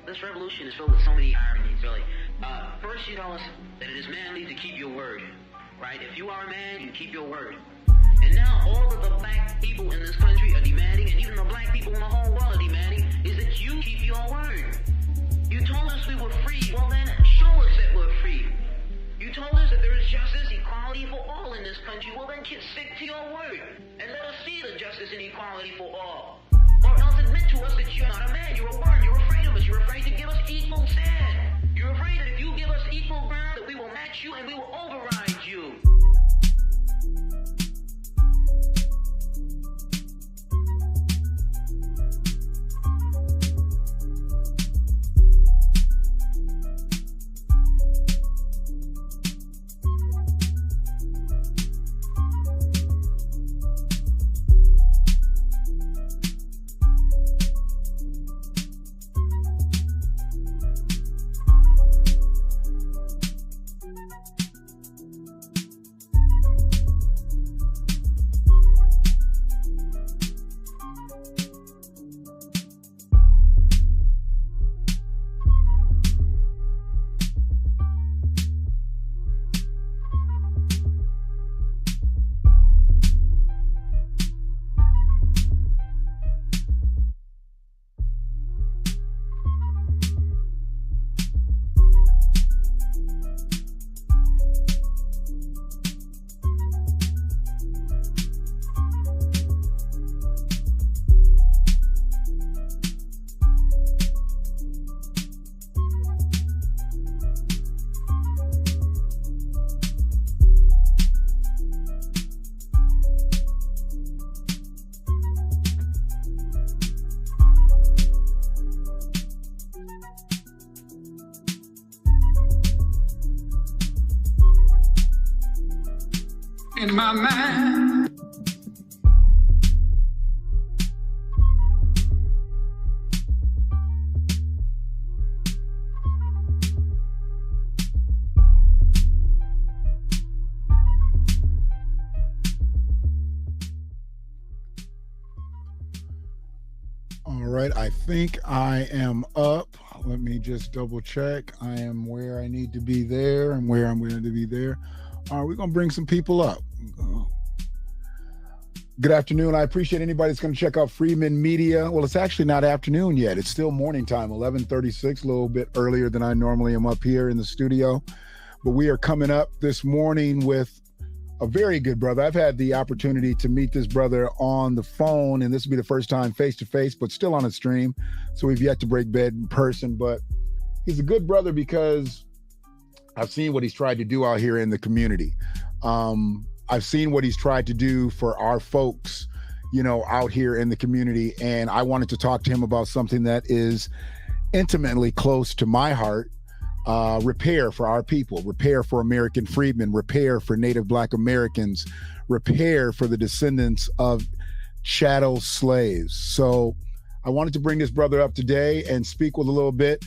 this revolution is filled with so many ironies, really. First, you tell us that it is manly to keep your word, right? If you are a man, you keep your word. And now all of the black people in this country are demanding, and even the black people in the whole world are demanding, is that you keep your word. You told us we were free. Well then, show us that we're free. You told us that there is justice, equality for all in this country. Well then, stick to your word and let us see the justice and equality for all. Or else admit to us that you're not a man, you're a bird, you're afraid of us, you're afraid to give us equal stand. You're afraid that if you give us equal ground, that we will match you and we will override you. In my mind, all right, I think I am up. Let me just double check. I am where I need to be there and where I'm going to be there. All right, we're going to bring some people up. Good afternoon. I appreciate anybody that's going to check out Freeman Media. Well, it's actually not afternoon yet. It's still morning time, 11:36, a little bit earlier than I normally am up here in the studio. But we are coming up this morning with a very good brother. I've had the opportunity to meet this brother on the phone, and this will be the first time face-to-face, but still on a stream. So we've yet to break bread in person. But he's a good brother because I've seen what he's tried to do out here in the community. I've seen what he's tried to do for our folks, out here in the community. And I wanted to talk to him about something that is intimately close to my heart. Repair for our people, repair for American freedmen, repair for Native Black Americans, repair for the descendants of chattel slaves. So I wanted to bring this brother up today and speak with a little bit.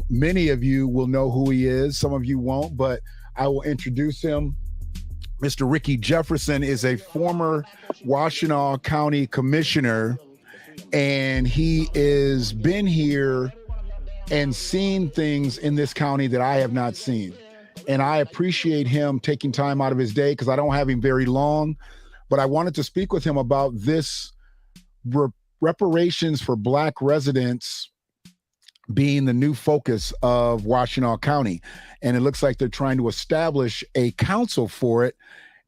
Many of you will know who he is. Some of you won't, but I will introduce him. Mr. Ricky Jefferson is a former Washtenaw County Commissioner, and he has been here and seen things in this county that I have not seen. And I appreciate him taking time out of his day because I don't have him very long, but I wanted to speak with him about this reparations for Black residents being the new focus of Washtenaw County. And it looks like they're trying to establish a council for it,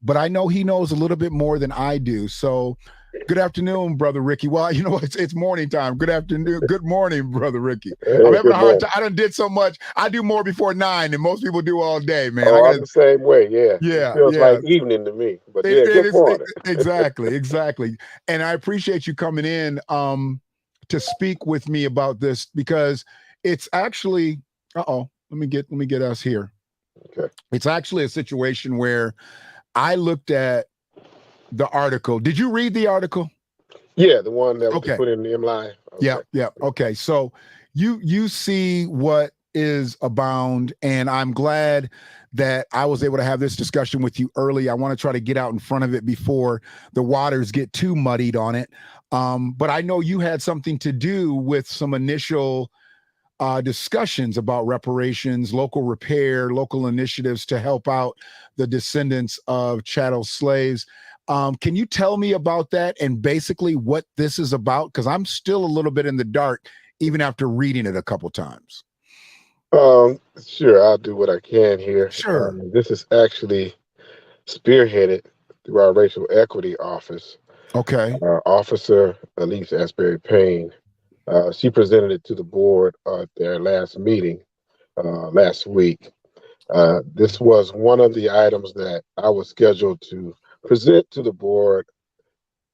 but I know he knows a little bit more than I do. So good afternoon, Brother Ricky. Well, it's morning time. Good afternoon. Good morning, Brother Ricky. Hey, I'm having a hard morning. time. I done did so much. I do more before 9 than most people do all day, man. Oh, I'm the same way. Yeah. Yeah. It feels yeah. like evening to me, but good morning. Exactly. And I appreciate you coming in to speak with me about this because it's actually, let me get us here. Okay. It's actually a situation where I looked at the article. Did you read the article? Yeah, the one that was put in the MLI. Okay. Yeah. Okay. So you see what is abound, and I'm glad that I was able to have this discussion with you early. I want to try to get out in front of it before the waters get too muddied on it. But I know you had something to do with some initial discussions about reparations, local repair, local initiatives to help out the descendants of chattel slaves. Can you tell me about that and basically what this is about? Because I'm still a little bit in the dark, even after reading it a couple times. Sure, I'll do what I can here. Sure. This is actually spearheaded through our racial equity office. Okay. Officer Elise Asbury Payne. She presented it to the board at their last meeting last week. This was one of the items that I was scheduled to present to the board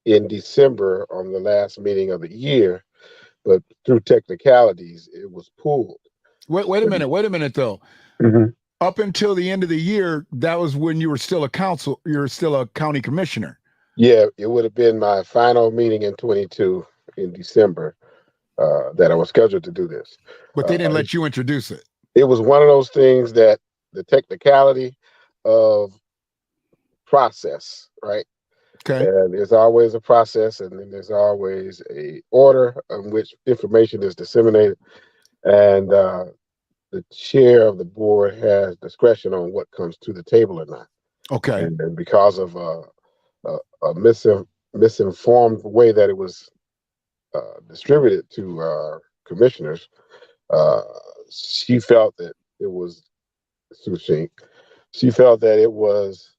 in December on the last meeting of the year, but through technicalities, it was pulled. Wait a minute though. Mm-hmm. Up until the end of the year, that was when you were still you're still a county commissioner. Yeah, it would have been my final meeting in 22 in December that I was scheduled to do this. But they didn't let you introduce it. It was one of those things that the technicality of process, right? Okay. And there's always a process, and then there's always a order in which information is disseminated. And the chair of the board has discretion on what comes to the table or not. Okay. And because of a misinformed way that it was distributed to commissioners, she felt that it was she felt that it was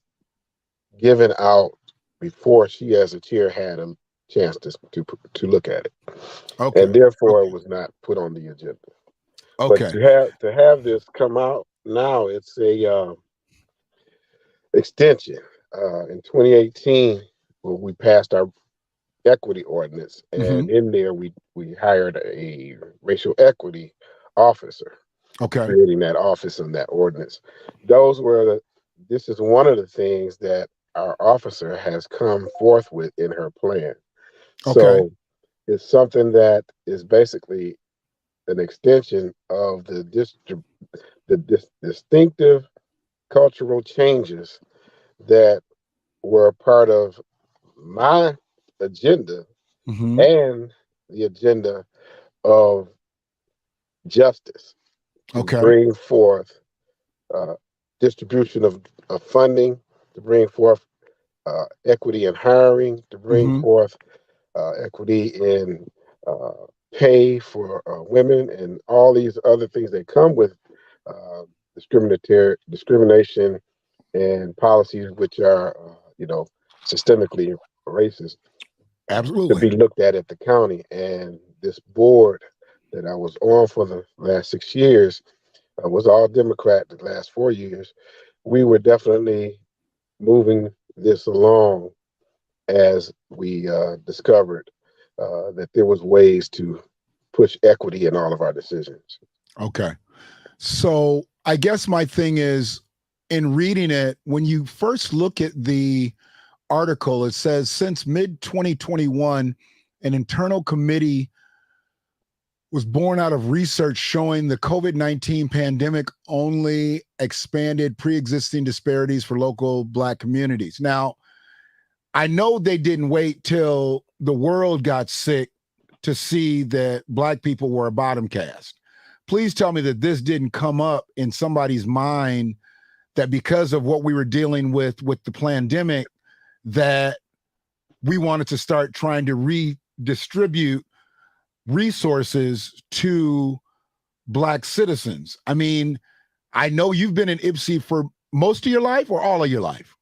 given out before she, as a chair, had a chance to look at it. Okay. And therefore, it was not put on the agenda. Okay. But to have this come out now, it's a extension. In 2018, well, we passed our equity ordinance, and in there we hired a racial equity officer. Okay. Creating that office and that ordinance. This is one of the things that our officer has come forth with in her plan. Okay. So it's something that is basically an extension of the distinctive cultural changes that were part of my agenda and the agenda of justice. To bring forth distribution of funding, to bring forth equity in hiring, to bring forth equity in pay for women, and all these other things that come with discrimination and policies which are, systemically racist. Absolutely. To be looked at the county. And this board that I was on for the last 6 years was all Democrat the last 4 years. We were definitely moving this along as we discovered that there was ways to push equity in all of our decisions. Okay. So I guess my thing is, in reading it, when you first look at the article, it says since mid-2021, an internal committee was born out of research showing the COVID-19 pandemic only expanded pre-existing disparities for local Black communities. Now, I know they didn't wait till the world got sick to see that Black people were a bottom caste. Please tell me that this didn't come up in somebody's mind, that because of what we were dealing with the pandemic, that we wanted to start trying to redistribute resources to Black citizens. I mean, I know you've been in Ypsi for most of your life or all of your life?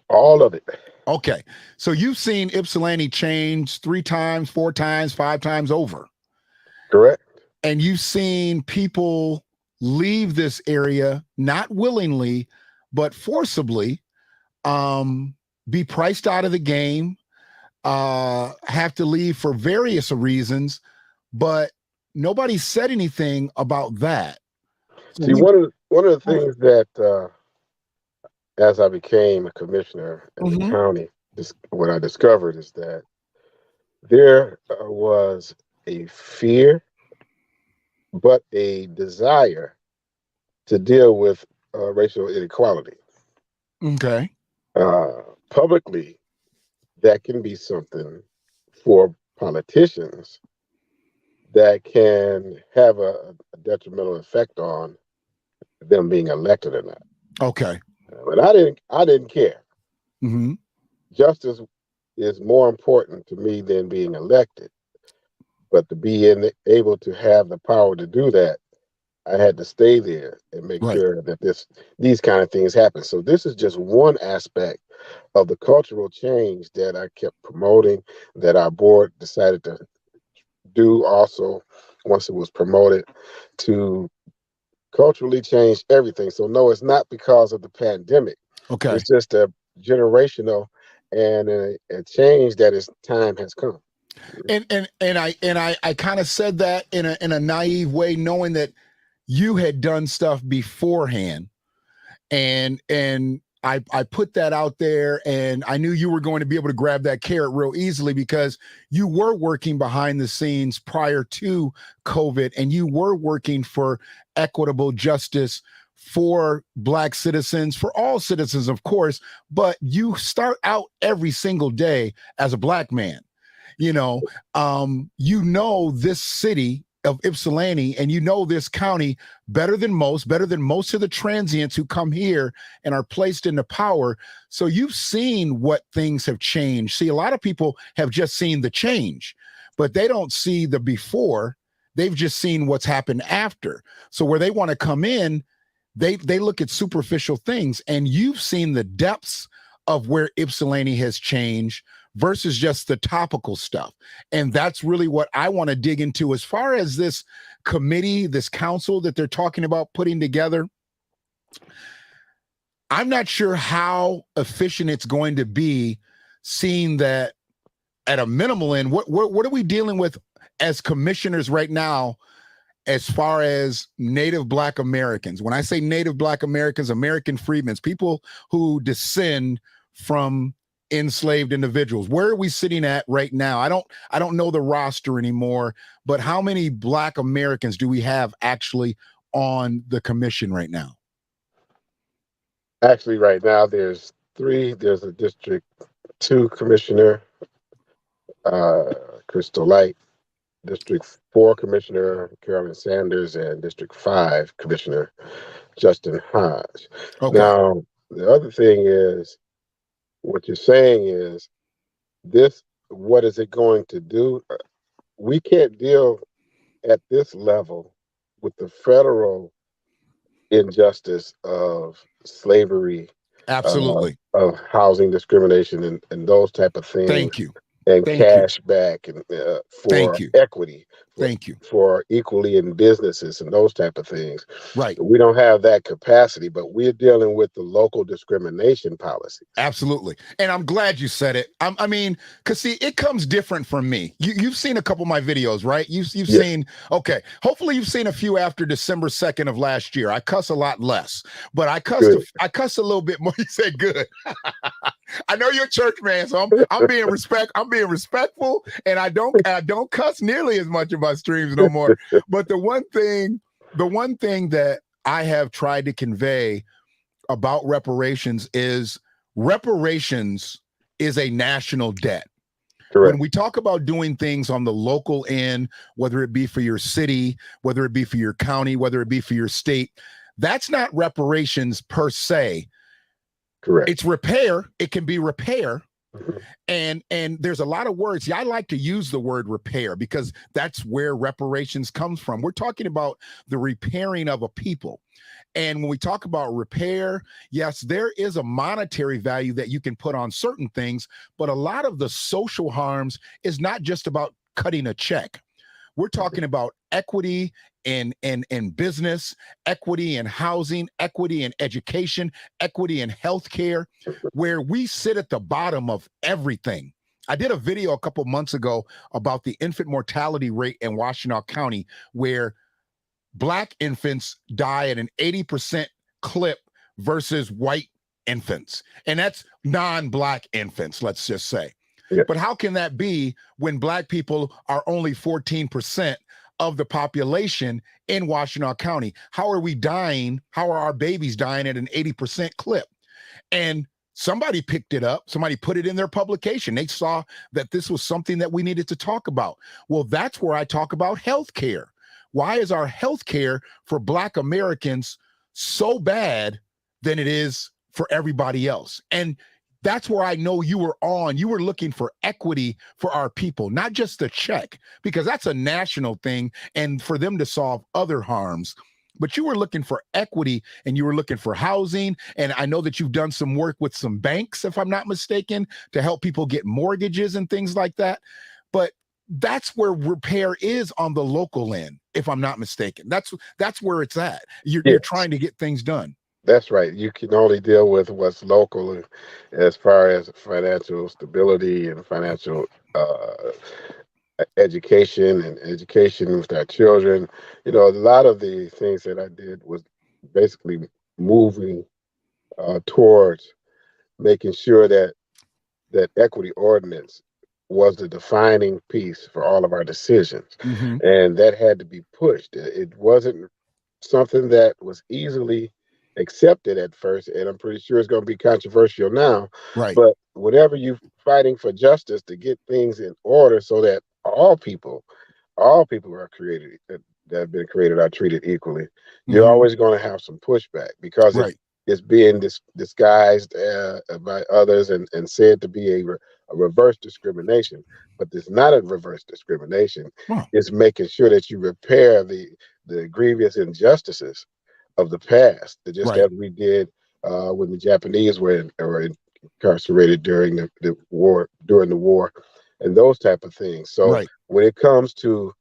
All of it. Okay. So you've seen Ypsilanti change 3 times, 4 times, 5 times over. Correct. And you've seen people leave this area, not willingly, but forcibly, be priced out of the game, have to leave for various reasons, but nobody said anything about that. See, one of the things that as I became a commissioner in the county, what I discovered is that there was a fear, but a desire to deal with racial inequality. Okay. Publicly, that can be something for politicians that can have a detrimental effect on them being elected or not. Okay. But I didn't care. Mm-hmm. Justice is more important to me than being elected. But to be able to have the power to do that, I had to stay there and make Right. sure that these kind of things happen. So this is just one aspect of the cultural change that I kept promoting, that our board decided to do also once it was promoted, to culturally change everything. So no, it's not because of the pandemic. Okay. It's just a generational and a change that is time has come. And I kind of said that in a naive way, knowing that you had done stuff beforehand, and I put that out there, and I knew you were going to be able to grab that carrot real easily because you were working behind the scenes prior to COVID, and you were working for equitable justice for Black citizens, for all citizens, of course, but you start out every single day as a Black man. You know this city of Ypsilanti, and you know this county better than most of the transients who come here and are placed into power. So you've seen what things have changed. See, a lot of people have just seen the change, but they don't see the before. They've just seen what's happened after. So where they want to come in, they look at superficial things, and you've seen the depths of where Ypsilanti has changed versus just the topical stuff. And that's really what I want to dig into as far as this committee, this council that they're talking about putting together. I'm not sure how efficient it's going to be, seeing that at a minimal end, what are we dealing with as commissioners right now as far as Native Black Americans? When I say Native Black Americans, American freedmen, people who descend from enslaved individuals. Where are we sitting at right now? I don't know the roster anymore, but how many Black Americans do we have actually on the commission right now? Actually, right now there's 3. There's a District 2 commissioner, Crystal Light, District 4 commissioner, Carolyn Sanders, and District 5 commissioner, Justin Hodge. Okay. Now, the other thing is, what you're saying is this, what is it going to do? We can't deal at this level with the federal injustice of slavery, Absolutely. of housing discrimination and those type of things. Thank you. And Thank cash back and Thank for you. equity. Thank you. For equally in businesses and those type of things. Right. We don't have that capacity, but we're dealing with the local discrimination policies. Absolutely. And I'm glad you said it. I mean, because see, it comes different from me. You've seen a couple of my videos, right? You've Yes. seen, okay, hopefully you've seen a few after December 2nd of last year. I cuss a lot less, but I cussed a little bit more. You said good. I know you're a church man, so I'm being respectful, and I don't cuss nearly as much in my streams no more. But the one thing that I have tried to convey about reparations is a national debt. Correct. When we talk about doing things on the local end, whether it be for your city, whether it be for your county, whether it be for your state, that's not reparations per se. Correct. It's repair. It can be repair. Mm-hmm. And there's a lot of words. Yeah, I like to use the word repair because that's where reparations comes from. We're talking about the repairing of a people. And when we talk about repair, yes, there is a monetary value that you can put on certain things, but a lot of the social harms is not just about cutting a check. We're talking about equity in business, equity in housing, equity in education, equity in healthcare, where we sit at the bottom of everything. I did a video a couple months ago about the infant mortality rate in Washtenaw County, where Black infants die at an 80% clip versus white infants. And that's non-Black infants, let's just say. Yeah. But how can that be when Black people are only 14% of the population in Washtenaw County? How are we dying? How are our babies dying at an 80% clip? And Somebody picked it up. Somebody put it in their publication. They saw that this was something that we needed to talk about. Well, that's where I talk about healthcare. Why is our healthcare for Black Americans so bad than it is for everybody else? And that's where I know you were looking for equity for our people, not just the check, because that's a national thing and for them to solve other harms. But you were looking for equity and you were looking for housing. And I know that you've done some work with some banks, if I'm not mistaken, to help people get mortgages and things like that. But that's where repair is on the local end, if I'm not mistaken. That's where it's at. You're trying to get things done. That's right. You can only deal with what's local as far as financial stability and financial education with our children. A lot of the things that I did was basically moving towards making sure that equity ordinance was the defining piece for all of our decisions. And that had to be pushed. It wasn't something that was easily accepted at first, and I'm pretty sure it's going to be controversial now. Right. But whenever you're fighting for justice to get things in order so that all people are created, that have been created, are treated equally, you're always going to have some pushback because it's being disguised by others and said to be a reverse discrimination. But it's not a reverse discrimination. It's making sure that you repair the grievous injustices of the past, just as we did when the Japanese were incarcerated during the war, and those type of things. So when it comes to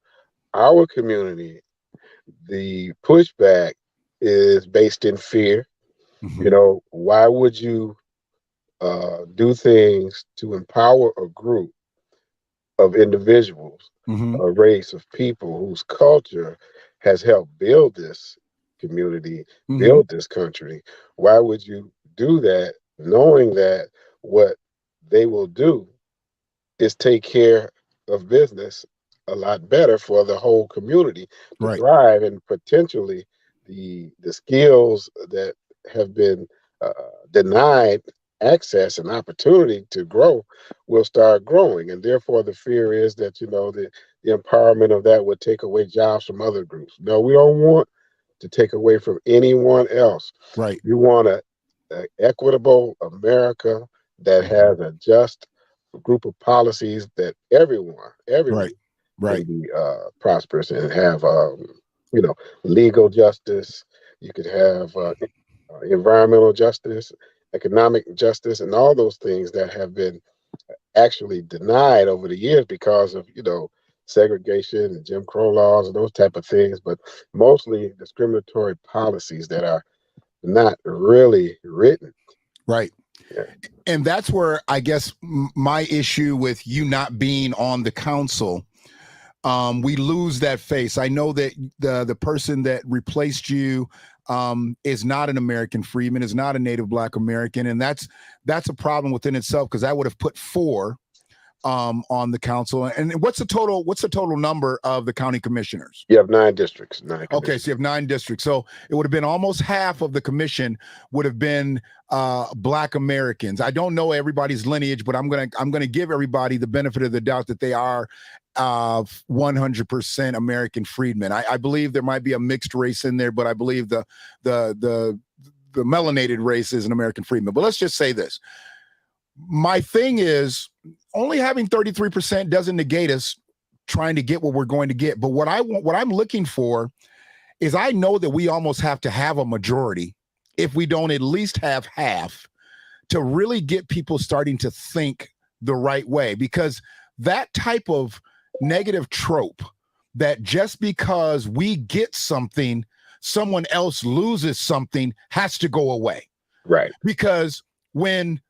our community, the pushback is based in fear. Why would you do things to empower a group of individuals, a race of people whose culture has helped build this community, build this country? Why would you do that knowing that what they will do is take care of business a lot better for the whole community to thrive, and potentially the skills that have been denied access and opportunity to grow will start growing? And therefore the fear is that the empowerment of that would take away jobs from other groups. No, we don't want to take away from anyone else. You want an equitable America that has a just group of policies that everyone can be prosperous and have legal justice. You could have environmental justice, economic justice, and all those things that have been actually denied over the years because of segregation and Jim Crow laws and those type of things, but mostly discriminatory policies that are not really written. And that's where I guess my issue with you not being on the council, we lose that face. I know that the person that replaced you is not an American freedman, is not a native Black American, and that's a problem within itself, because I would have put 4 on the council. And what's the total number of the county commissioners? You have 9 districts. Okay, so you have 9 districts. So it would have been almost half of the commission would have been Black Americans. I don't know everybody's lineage, but I'm gonna give everybody the benefit of the doubt that they are 100% American freedmen. I believe there might be a mixed race in there, but I believe the melanated race is an American freedman. But let's just say this. My thing is, only having 33% doesn't negate us trying to get what we're going to get. But what I'm looking for is, I know that we almost have to have a majority, if we don't at least have half, to really get people starting to think the right way. Because that type of negative trope that just because we get something, someone else loses something, has to go away. Because when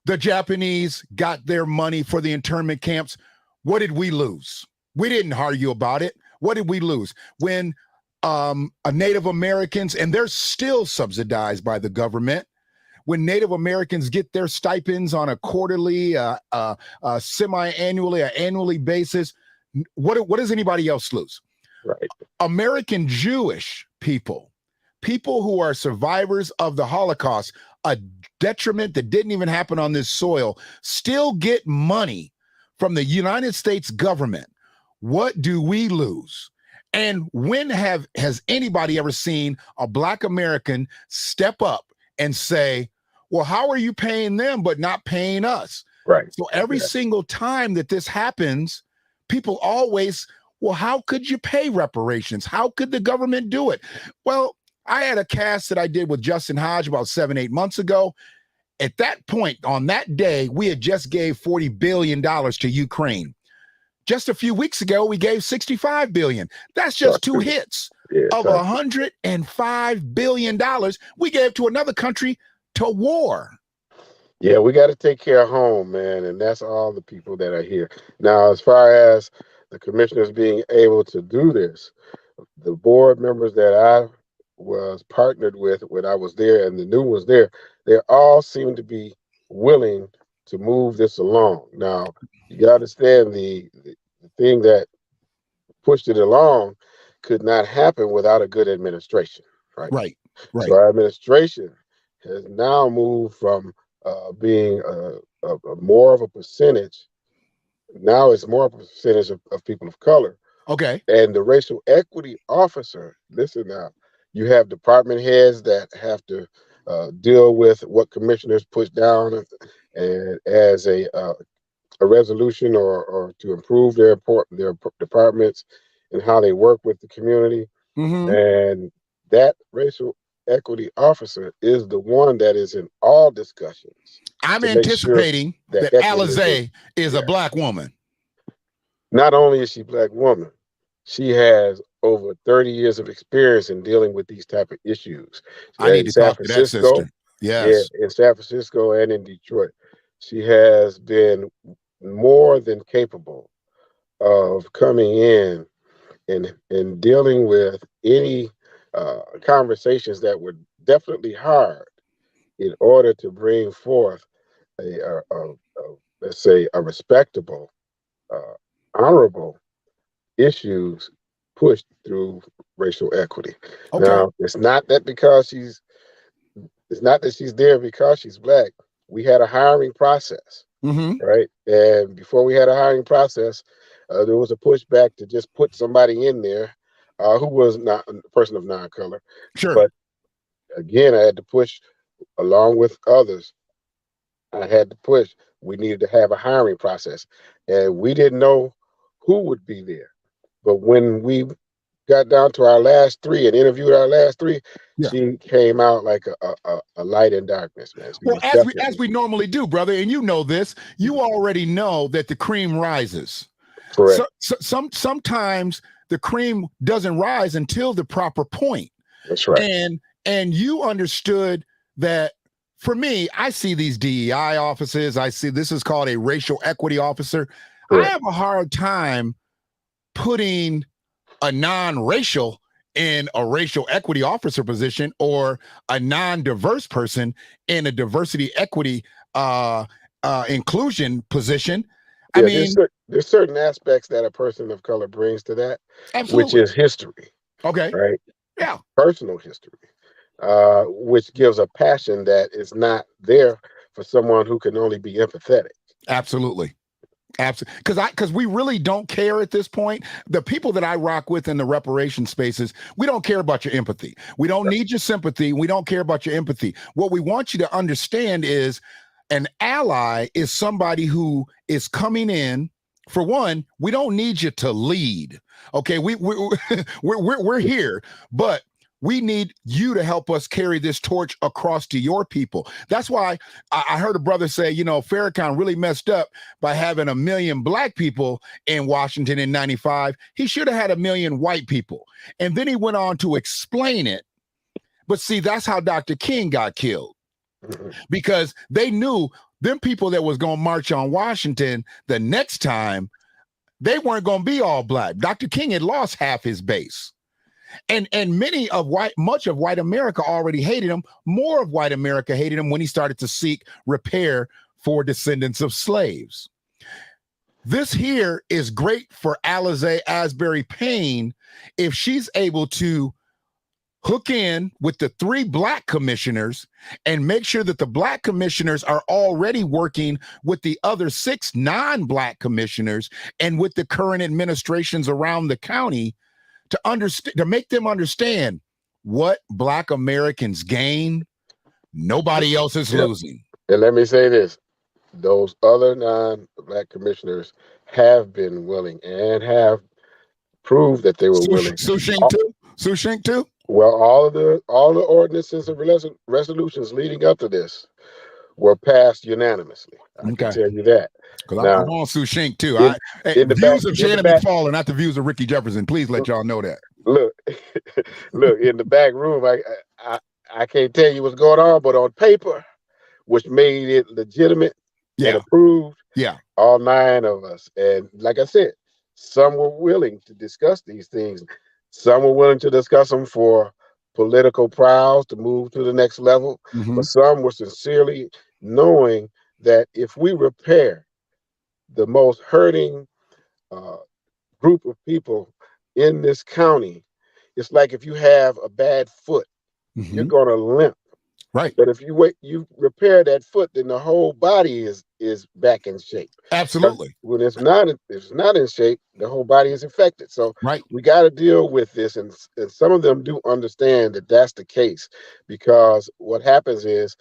the Japanese got their money for the internment camps, what did we lose? We didn't argue about it. What did we lose? When Native Americans, and they're still subsidized by the government, when Native Americans get their stipends on a quarterly, semi-annually, annually basis, what does anybody else lose? American Jewish people who are survivors of the Holocaust, a detriment that didn't even happen on this soil still get money from the United States government, what do we lose? And when has anybody ever seen a Black American step up and say, well, how are you paying them but not paying us? Right. So every single time that this happens, people always, well, how could you pay reparations? How could the government do it? Well, I had a cast that I did with Justin Hodge about 7-8 months ago. At that point, on that day, we had just gave $40 billion to Ukraine. Just a few weeks ago, we gave $65 billion. That's just two hits of $105 billion we gave to another country to war. Yeah, we got to take care of home, man, and that's all the people that are here. Now, as far as the commissioners being able to do this, the board members that I was partnered with when I was there and the new ones there, they all seem to be willing to move this along. Now, you got to understand the thing that pushed it along could not happen without a good administration, right? Right. So our administration has now moved from being a more of a percentage. Now it's more of a percentage of people of color. Okay. And the racial equity officer, listen now, you have department heads that have to deal with what commissioners push down and as a resolution or to improve their departments and how they work with the community. Mm-hmm. And that racial equity officer is the one that is in all discussions. I'm anticipating that Alizé is a Black woman. Not only is she a Black woman, she has over 30 years of experience in dealing with these type of issues. I need to talk to that sister. Yes. Yeah, in San Francisco and in Detroit. She has been more than capable of coming in and dealing with any conversations that were definitely hard in order to bring forth a let's say a respectable, honorable issues pushed through racial equity. Okay. Now, it's not that she's there because she's Black. We had a hiring process, right? And before we had a hiring process, there was a pushback to just put somebody in there who was not a person of non-color. Sure. But again, I had to push along with others. I had to push. We needed to have a hiring process, and we didn't know who would be there. But when we got down to our last three and interviewed our last three, she came out like a light in darkness, man. Well, as we normally do, brother, and you know this, you already know that the cream rises. Correct. Sometimes the cream doesn't rise until the proper point. That's right. And you understood that. For me, I see these DEI offices. I see this is called a racial equity officer. Correct. I have a hard time putting a non-racial in a racial equity officer position or a non-diverse person in a diversity equity inclusion position. I mean, there's certain aspects that a person of color brings to that, absolutely. Which is history. Okay. Right. Yeah. Personal history. Which gives a passion that is not there for someone who can only be empathetic. Absolutely. Because we really don't care at this point. The people that I rock with in the reparation spaces, we don't care about your empathy. We don't need your sympathy. We don't care about your empathy. What we want you to understand is an ally is somebody who is coming in. For one, we don't need you to lead. Okay, we're here, but we need you to help us carry this torch across to your people. That's why I heard a brother say, Farrakhan really messed up by having 1 million Black people in Washington in 95. He should have had 1 million white people. And then he went on to explain it. But see, that's how Dr. King got killed. Because they knew them people that was going to march on Washington the next time, they weren't going to be all Black. Dr. King had lost half his base. And much of white America already hated him. More of white America hated him when he started to seek repair for descendants of slaves. This here is great for Alizé Asbury Payne if she's able to hook in with the 3 black commissioners and make sure that the black commissioners are already working with the other 6 non-black commissioners and with the current administrations around the county to understand, to make them understand what black Americans gain, nobody else is losing. And let me say this. Those other non-black commissioners have been willing and have proved that they were willing. Sushink too? Well, all the ordinances and resolutions leading up to this were passed unanimously. I can tell you that. Because I'm on Sushink too. In the views back, of Shannon McFall are not the views of Ricky Jefferson. Please let y'all know that. Look, in the back room, I can't tell you what's going on, but on paper, which made it legitimate and approved, all 9 of us. And like I said, some were willing to discuss these things. Some were willing to discuss them for political prowess to move to the next level. But some were sincerely knowing that if we repair the most hurting group of people in this county, it's like if you have a bad foot, you're going to limp. Right. But if you repair that foot, then the whole body is back in shape. Absolutely. When it's not in shape, the whole body is affected. So we got to deal with this, and some of them do understand that that's the case, because what happens is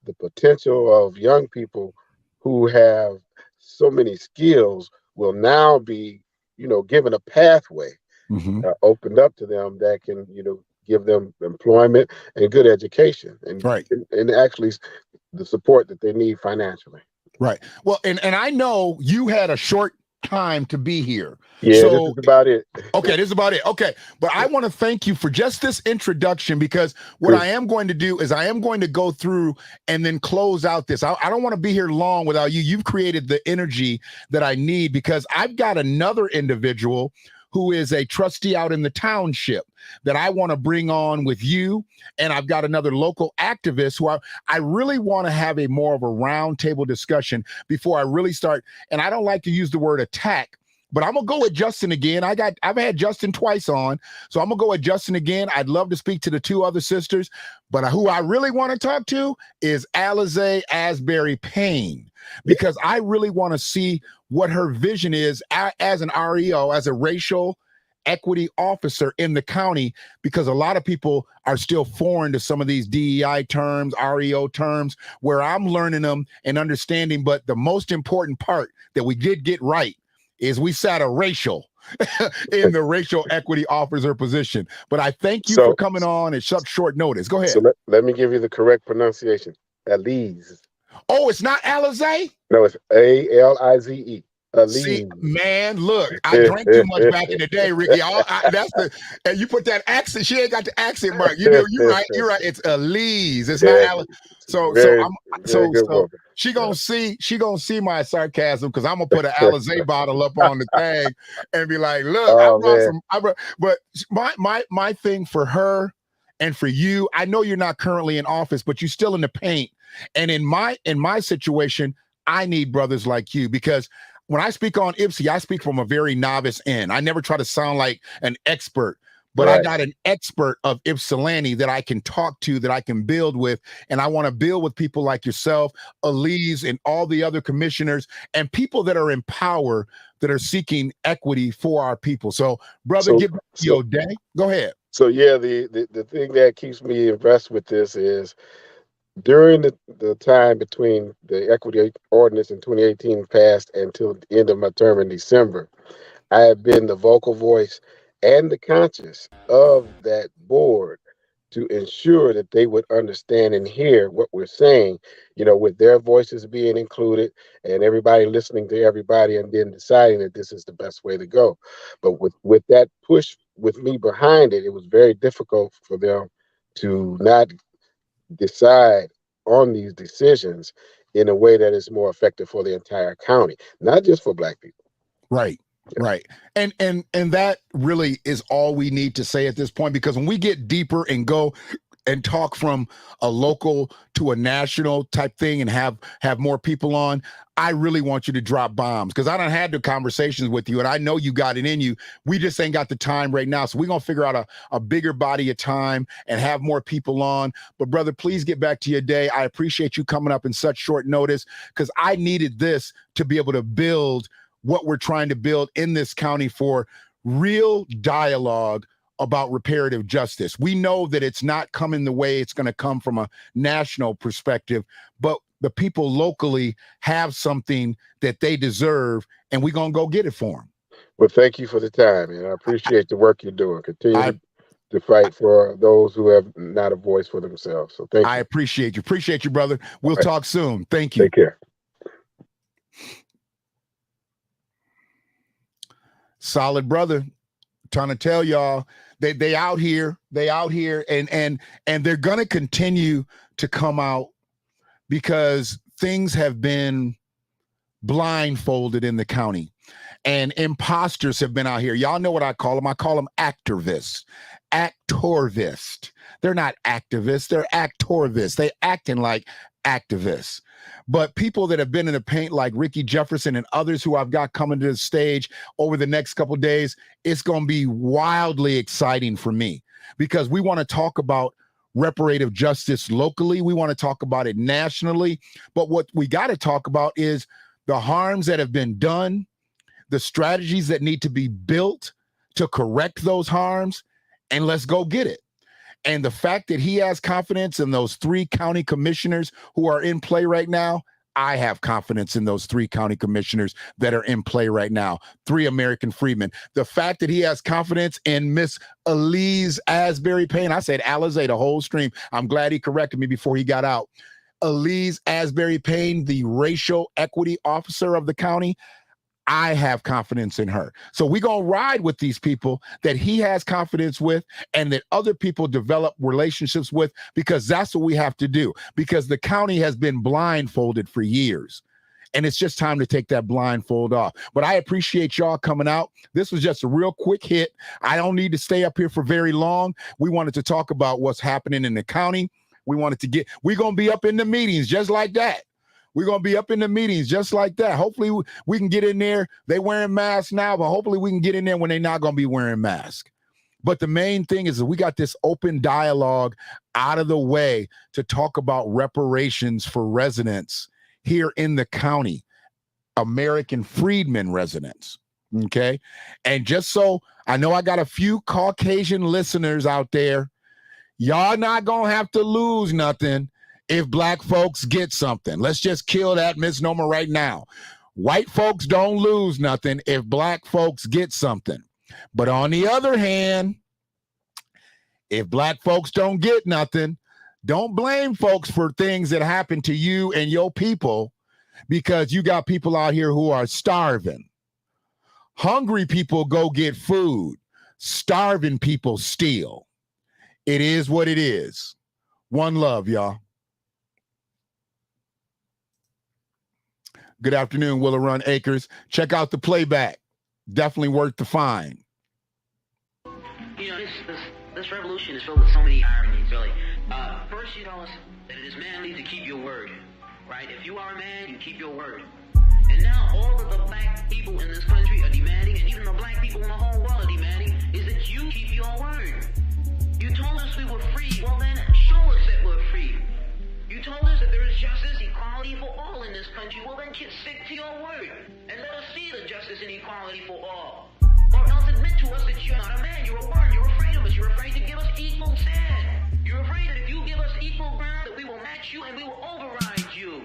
the potential of young people who have so many skills will now be, given a pathway opened up to them that can, give them employment and good education, and actually the support that they need financially. Right. Well, and I know you had a short time to be here. Yeah, so, this is about it. Okay, this is about it. Okay, but I want to thank you for just this introduction, because what I am going to do is I am going to go through and then close out this. I don't want to be here long without you. You've created the energy that I need, because I've got another individual who is a trustee out in the township that I want to bring on with you. And I've got another local activist who I really want to have a more of a roundtable discussion before I really start. And I don't like to use the word attack, but I'm gonna go with Justin again. I've had Justin twice on, so I'm gonna go with Justin again. I'd love to speak to the 2 other sisters, but who I really want to talk to is Alizé Asbury Payne, because I really want to see what her vision is as an REO, as a racial equity officer in the county, because a lot of people are still foreign to some of these DEI terms, REO terms, where I'm learning them and understanding. But the most important part that we did get right is we sat a racial in the racial equity officer position. But I thank you for coming on at such short notice. Go ahead. So let me give you the correct pronunciation. Alize. Oh, it's not Alizé? No, it's Alize. See, man, look, I drank too much back in the day, Ricky. And you put that accent. She ain't got the accent mark. You're right. It's Elise. It's not Alice. So she gonna see my sarcasm, because I'm gonna put an Alizé bottle up on the tag and be like, look, but my thing for her and for you, I know you're not currently in office, but you're still in the paint. And in my situation, I need brothers like you, because when I speak on Ipsy, I speak from a very novice end. I never try to sound like an expert, but I got an expert of Ypsilanti that I can talk to, that I can build with. And I want to build with people like yourself, Elise, and all the other commissioners, and people that are in power, that are seeking equity for our people. So, brother, get back to your day. Go ahead. So, yeah, the thing that keeps me impressed with this is, during the time between the equity ordinance in 2018 passed until the end of my term in December, I have been the vocal voice and the conscience of that board to ensure that they would understand and hear what we're saying, with their voices being included and everybody listening to everybody, and then deciding that this is the best way to go. But with that push with me behind it, it was very difficult for them to not decide on these decisions in a way that is more effective for the entire county, not just for Black people. Right. Right. And that really is all we need to say at this point, because when we get deeper and go and talk from a local to a national type thing and have more people on, I really want you to drop bombs, because I done had the conversations with you and I know you got it in you. We just ain't got the time right now. So we're going to figure out a bigger body of time and have more people on. But brother, please get back to your day. I appreciate you coming up in such short notice, because I needed this to be able to build what we're trying to build in this county for real dialogue about reparative justice. We know that it's not coming the way it's going to come from a national perspective, but the people locally have something that they deserve, and we're going to go get it for them. Well, thank you for the time, and I appreciate the work you're doing. Continue to fight for those who have not a voice for themselves. So thank you. I appreciate you. Appreciate you, brother. We'll talk soon. Thank you. Take care. Solid brother. Trying to tell y'all, they out here, and they're going to continue to come out, because things have been blindfolded in the county, and imposters have been out here. Y'all know what I call them. I call them activists, actorvists. They're not activists. They're actorvists. They acting like activists. But people that have been in the paint, like Ricky Jefferson and others who I've got coming to the stage over the next couple of days, it's going to be wildly exciting for me, because we want to talk about reparative justice locally. We want to talk about it nationally. But what we got to talk about is the harms that have been done, the strategies that need to be built to correct those harms, and let's go get it. And the fact that he has confidence in those 3 county commissioners who are in play right now, I have confidence in those 3 county commissioners that are in play right now, 3 American freedmen. The fact that he has confidence in Miss Elise Asbury Payne, I said Alizé the whole stream. I'm glad he corrected me before he got out. Elise Asbury Payne, the racial equity officer of the county, I have confidence in her. So we're going to ride with these people that he has confidence with and that other people develop relationships with, because that's what we have to do, because the county has been blindfolded for years. And it's just time to take that blindfold off. But I appreciate y'all coming out. This was just a real quick hit. I don't need to stay up here for very long. We wanted to talk about what's happening in the county. We're going to be up in the meetings just like that. We're going to be up in the meetings just like that. Hopefully we can get in there. They wearing masks now, but hopefully we can get in there when they're not going to be wearing masks. But the main thing is that we got this open dialogue out of the way to talk about reparations for residents here in the county, American freedmen residents. Okay. And just so I know, I got a few Caucasian listeners out there. Y'all not going to have to lose nothing if black folks get something. Let's just kill that misnomer right now. White folks don't lose nothing if black folks get something. But on the other hand, if black folks don't get nothing, don't blame folks for things that happen to you and your people, because you got people out here who are starving. Hungry people go get food. Starving people steal. It is what it is. One love, y'all. Good afternoon, Willow Run Acres. Check out the playback. Definitely worth the find. You know, this revolution is filled with so many ironies, really. First, you tell us that it is manly to keep your word, right? If you are a man, you keep your word. And now all of the black people in this country are demanding, and even the black people in the whole world are demanding, is that you keep your word. You told us we were free. Well, then show us that we're free. You told us that there is justice, equality for all in this country. Well, then stick to your word and let us see the justice and equality for all. Or else admit to us that you're not a man, you're a worm, you're afraid of us, you're afraid to give us equal stand. You're afraid that if you give us equal ground, that we will match you and we will override you.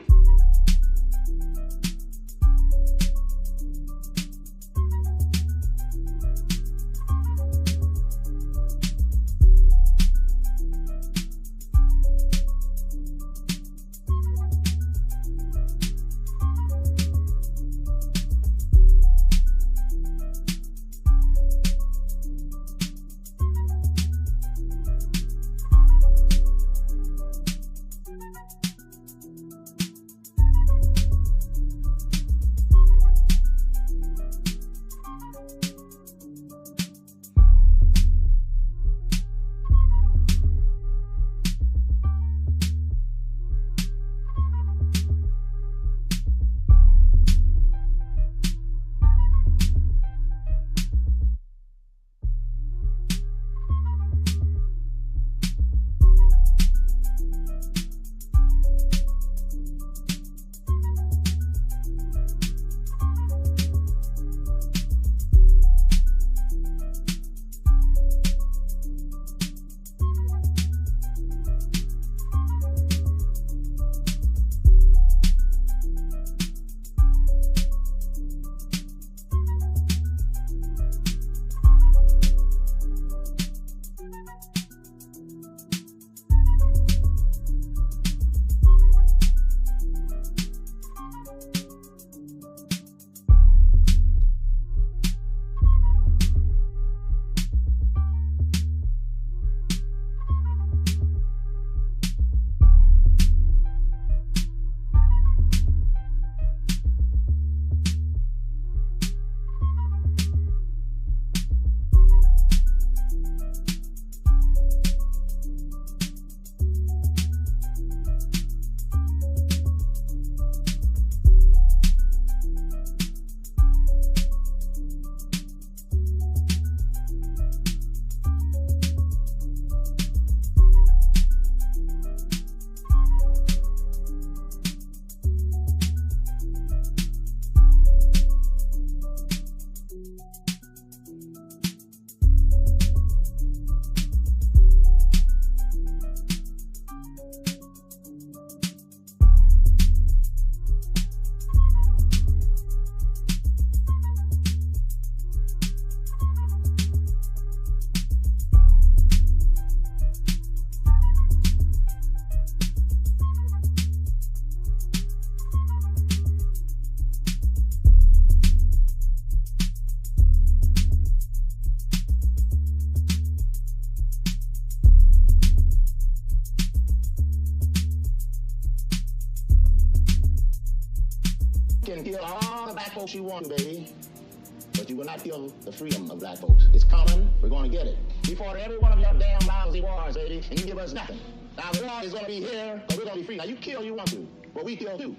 black folks you want to, baby. But you will not kill the freedom of black folks. It's coming. We're going to get it. We fought every one of your damn lousy wars, baby, and you give us nothing. Now the war is going to be here, but we're going to be free. Now you kill you want to, but we kill too.